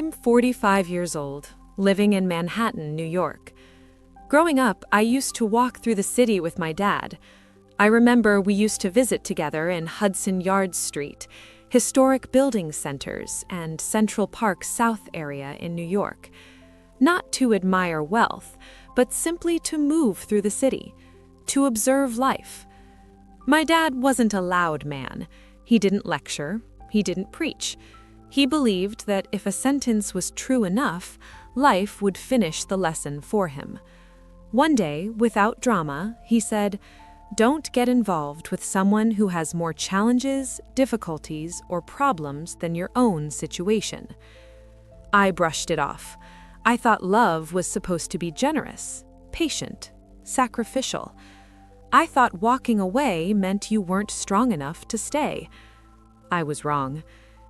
I'm 45 years old, living in Manhattan, New York. Growing up, I used to walk through the city with my dad. I remember we used to visit together in Hudson Yards Street, historic building centers, and Central Park South area in New York. Not to admire wealth, but simply to move through the city, to observe life. My dad wasn't a loud man. He didn't lecture, he didn't preach. He believed that if a sentence was true enough, life would finish the lesson for him. One day, without drama, he said, "Don't get involved with someone who has more challenges, difficulties, or problems than your own situation." I brushed it off. I thought love was supposed to be generous, patient, sacrificial. I thought walking away meant you weren't strong enough to stay. I was wrong.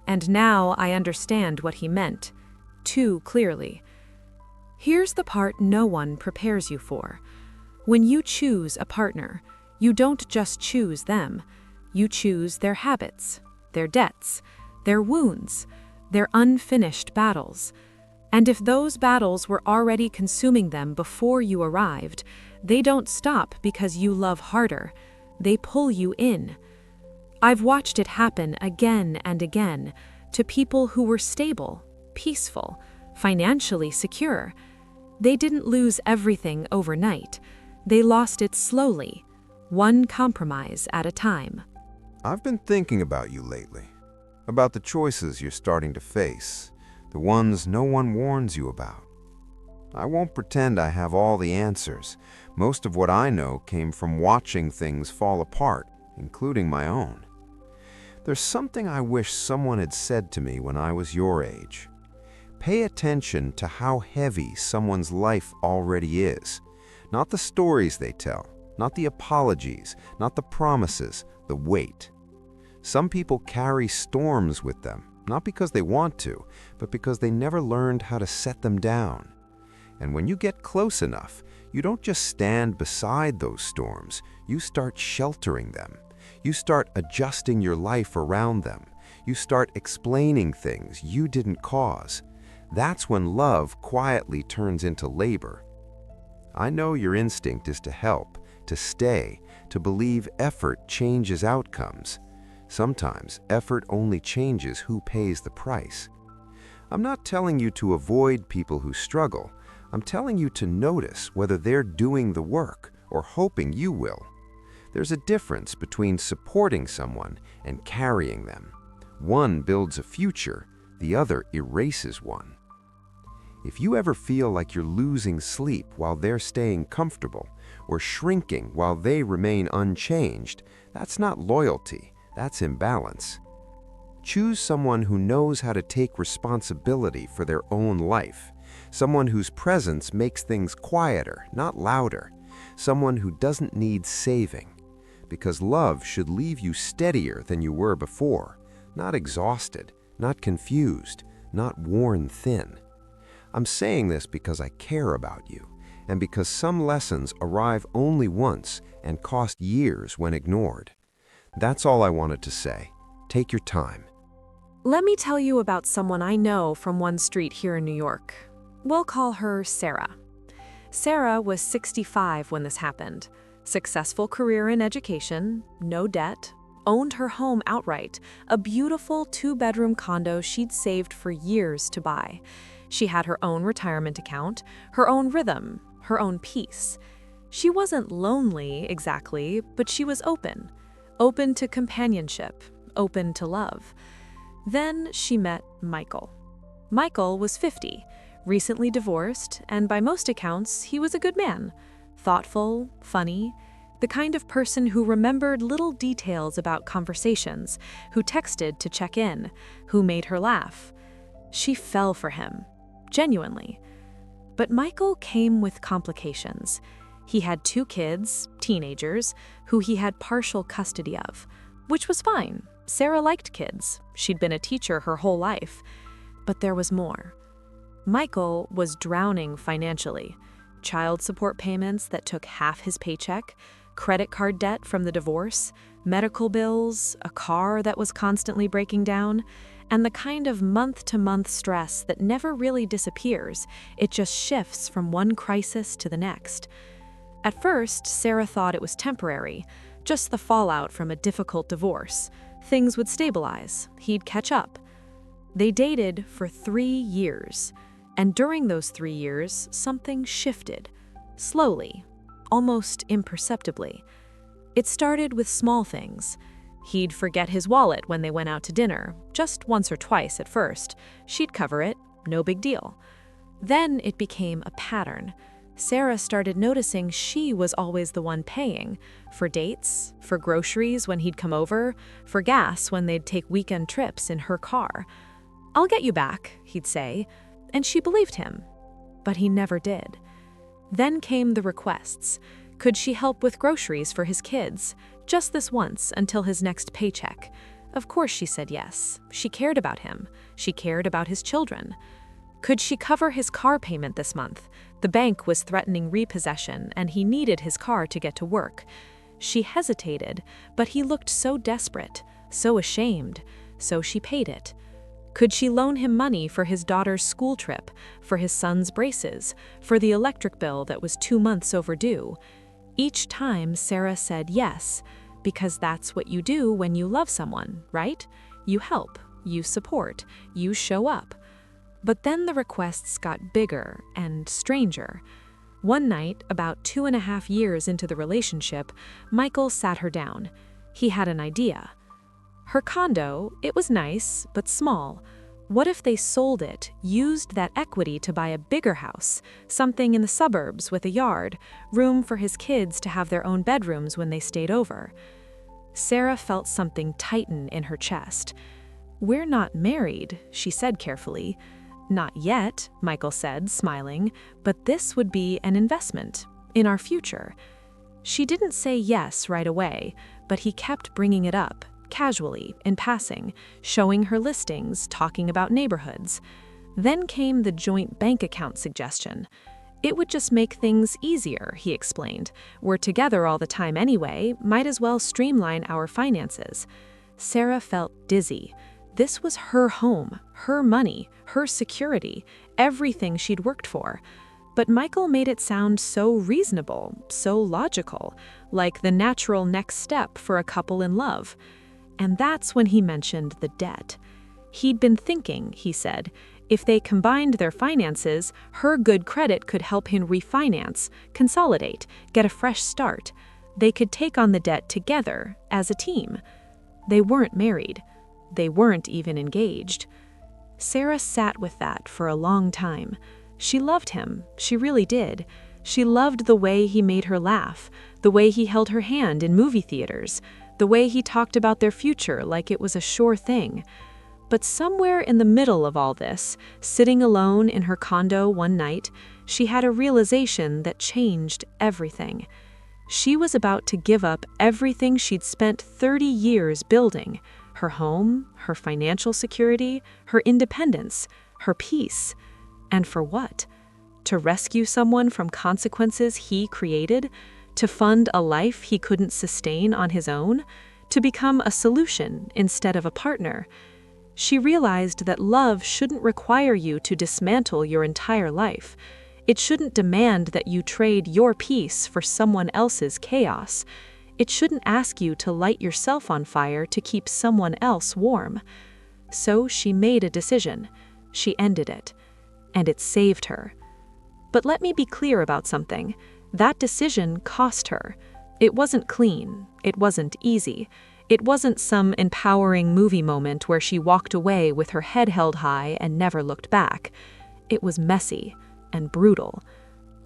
And now I understand what he meant, too clearly. Here's the part no one prepares you for. When you choose a partner, you don't just choose them. You choose their habits, their debts, their wounds, their unfinished battles. And if those battles were already consuming them before you arrived, they don't stop because you love harder. They pull you in. I've watched it happen again and again to people who were stable, peaceful, financially secure. They didn't lose everything overnight. They lost it slowly, one compromise at a time. I've been thinking about you lately, about the choices you're starting to face, the ones no one warns you about. I won't pretend I have all the answers. Most of what I know came from watching things fall apart, including my own. There's something I wish someone had said to me when I was your age. Pay attention to how heavy someone's life already is. Not the stories they tell, not the apologies, not the promises, the weight. Some people carry storms with them, not because they want to, but because they never learned how to set them down. And when you get close enough, you don't just stand beside those storms, you start sheltering them. You start adjusting your life around them. You start explaining things you didn't cause. That's when love quietly turns into labor. I know your instinct is to help, to stay, to believe effort changes outcomes. Sometimes effort only changes who pays the price. I'm not telling you to avoid people who struggle. I'm telling you to notice whether they're doing the work or hoping you will. There's a difference between supporting someone and carrying them. One builds a future, the other erases one. If you ever feel like you're losing sleep while they're staying comfortable, or shrinking while they remain unchanged, that's not loyalty, that's imbalance. Choose someone who knows how to take responsibility for their own life, someone whose presence makes things quieter, not louder, someone who doesn't need saving. Because love should leave you steadier than you were before, not exhausted, not confused, not worn thin. I'm saying this because I care about you, and because some lessons arrive only once and cost years when ignored. That's all I wanted to say. Take your time. Let me tell you about someone I know from one street here in New York. We'll call her Sarah. Sarah was 65 when this happened. Successful career in education, no debt, owned her home outright, a beautiful 2-bedroom condo she'd saved for years to buy. She had her own retirement account, her own rhythm, her own peace. She wasn't lonely exactly, but she was open to companionship, open to love. Then she met Michael. Michael was 50, recently divorced, and by most accounts, he was a good man. Thoughtful, funny, the kind of person who remembered little details about conversations, who texted to check in, who made her laugh. She fell for him, genuinely. But Michael came with complications. He had 2 kids, teenagers, who he had partial custody of, which was fine. Sarah liked kids. She'd been a teacher her whole life. But there was more. Michael was drowning financially. Child support payments that took half his paycheck, credit card debt from the divorce, medical bills, a car that was constantly breaking down, and the kind of month-to-month stress that never really disappears, it just shifts from one crisis to the next. At first, Sarah thought it was temporary, just the fallout from a difficult divorce. Things would stabilize, he'd catch up. They dated for 3 years, and during those 3 years, something shifted. Slowly, almost imperceptibly. It started with small things. He'd forget his wallet when they went out to dinner, just once or twice at first. She'd cover it, no big deal. Then it became a pattern. Sarah started noticing she was always the one paying, for dates, for groceries when he'd come over, for gas when they'd take weekend trips in her car. "I'll get you back," he'd say, and she believed him. But he never did. Then came the requests. Could she help with groceries for his kids, just this once until his next paycheck? Of course she said yes. She cared about him. She cared about his children. Could she cover his car payment this month? The bank was threatening repossession, and he needed his car to get to work. She hesitated, but he looked so desperate, so ashamed, so she paid it. Could she loan him money for his daughter's school trip, for his son's braces, for the electric bill that was 2 months overdue? Each time Sarah said yes, because that's what you do when you love someone, right? You help, you support, you show up. But then the requests got bigger and stranger. One night, about 2.5 years into the relationship, Michael sat her down. He had an idea. Her condo, it was nice, but small. What if they sold it, used that equity to buy a bigger house, something in the suburbs with a yard, room for his kids to have their own bedrooms when they stayed over? Sarah felt something tighten in her chest. "We're not married," she said carefully. "Not yet," Michael said, smiling, "but this would be an investment in our future." She didn't say yes right away, but he kept bringing it up, casually, in passing, showing her listings, talking about neighborhoods. Then came the joint bank account suggestion. "It would just make things easier," he explained. "We're together all the time anyway, might as well streamline our finances." Sarah felt dizzy. This was her home, her money, her security, everything she'd worked for. But Michael made it sound so reasonable, so logical, like the natural next step for a couple in love. And that's when he mentioned the debt. He'd been thinking, he said, if they combined their finances, her good credit could help him refinance, consolidate, get a fresh start. They could take on the debt together, as a team. They weren't married. They weren't even engaged. Sarah sat with that for a long time. She loved him, she really did. She loved the way he made her laugh, the way he held her hand in movie theaters, the way he talked about their future like it was a sure thing. But somewhere in the middle of all this, sitting alone in her condo one night, she had a realization that changed everything. She was about to give up everything she'd spent 30 years building: her home, her financial security, her independence, her peace. And for what? To rescue someone from consequences he created? To fund a life he couldn't sustain on his own? To become a solution instead of a partner? She realized that love shouldn't require you to dismantle your entire life. It shouldn't demand that you trade your peace for someone else's chaos. It shouldn't ask you to light yourself on fire to keep someone else warm. So she made a decision. She ended it. And it saved her. But let me be clear about something. That decision cost her. It wasn't clean. It wasn't easy. It wasn't some empowering movie moment where she walked away with her head held high and never looked back. It was messy and brutal.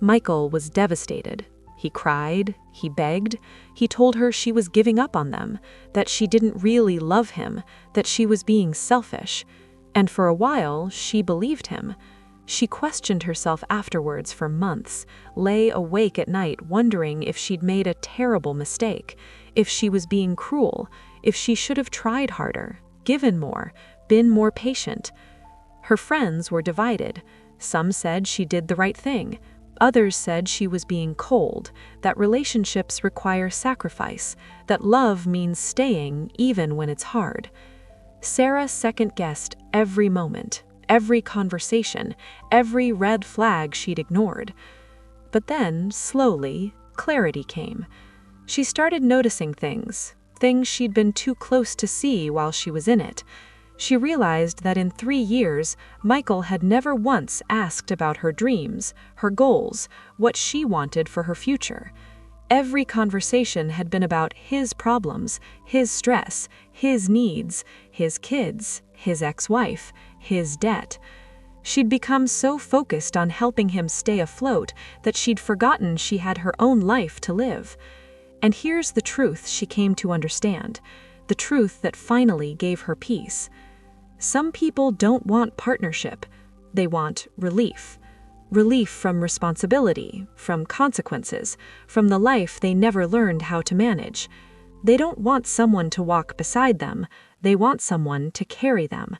Michael was devastated. He cried, he begged, he told her she was giving up on them, that she didn't really love him, that she was being selfish. And for a while, she believed him. She questioned herself afterwards for months, lay awake at night wondering if she'd made a terrible mistake, if she was being cruel, if she should have tried harder, given more, been more patient. Her friends were divided. Some said she did the right thing. Others said she was being cold, that relationships require sacrifice, that love means staying even when it's hard. Sarah second-guessed every moment, every conversation, every red flag she'd ignored. But then, slowly, clarity came. She started noticing things she'd been too close to see while she was in it. She realized that in 3 years, Michael had never once asked about her dreams, her goals, what she wanted for her future. Every conversation had been about his problems, his stress, his needs, his kids, his ex-wife, his debt. She'd become so focused on helping him stay afloat that she'd forgotten she had her own life to live. And here's the truth she came to understand, the truth that finally gave her peace. Some people don't want partnership. They want relief. Relief from responsibility, from consequences, from the life they never learned how to manage. They don't want someone to walk beside them. They want someone to carry them.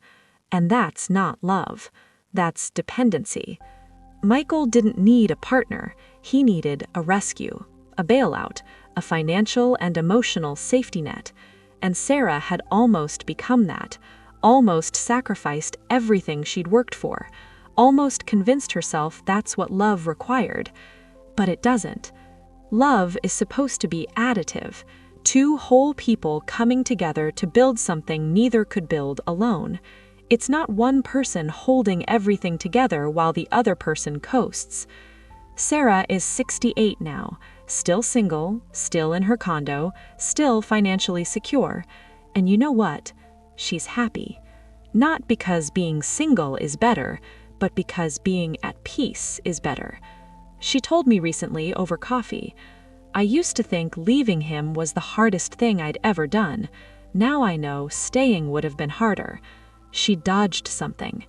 And that's not love. That's dependency. Michael didn't need a partner. He needed a rescue, a bailout, a financial and emotional safety net. And Sarah had almost become that, almost sacrificed everything she'd worked for, almost convinced herself that's what love required. But it doesn't. Love is supposed to be additive, two whole people coming together to build something neither could build alone. It's not one person holding everything together while the other person coasts. Sarah is 68 now, still single, still in her condo, still financially secure. And you know what? She's happy. Not because being single is better, but because being at peace is better. She told me recently over coffee, "I used to think leaving him was the hardest thing I'd ever done. Now I know staying would have been harder." She dodged something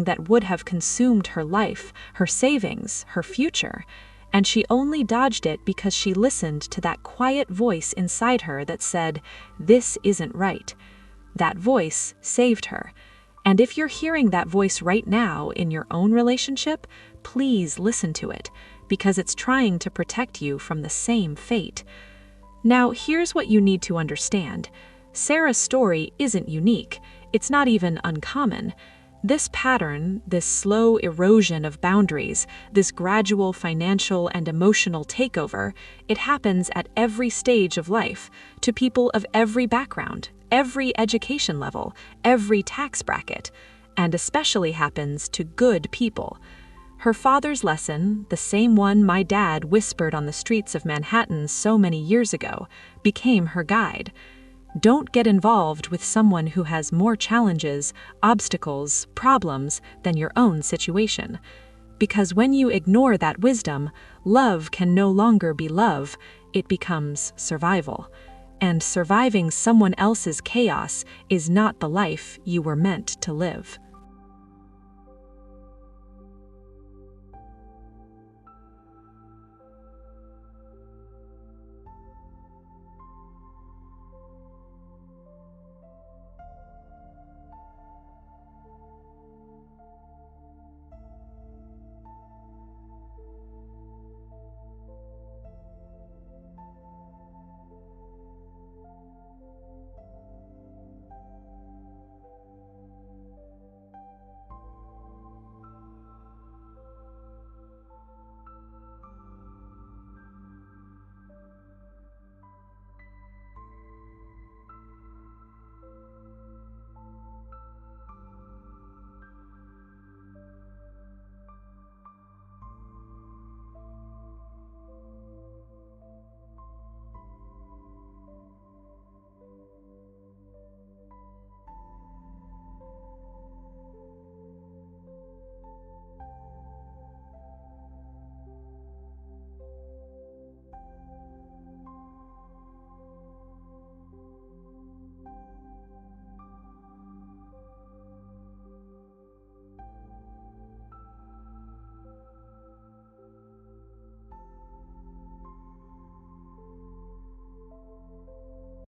that would have consumed her life, her savings, her future. And she only dodged it because she listened to that quiet voice inside her that said, "This isn't right." That voice saved her. And if you're hearing that voice right now in your own relationship, please listen to it, because it's trying to protect you from the same fate. Now, here's what you need to understand. Sarah's story isn't unique. It's not even uncommon. This pattern, this slow erosion of boundaries, this gradual financial and emotional takeover, it happens at every stage of life, to people of every background, every education level, every tax bracket, and especially happens to good people. Her father's lesson, the same one my dad whispered on the streets of Manhattan so many years ago, became her guide. Don't get involved with someone who has more challenges, obstacles, problems than your own situation. Because when you ignore that wisdom, love can no longer be love, it becomes survival. And surviving someone else's chaos is not the life you were meant to live.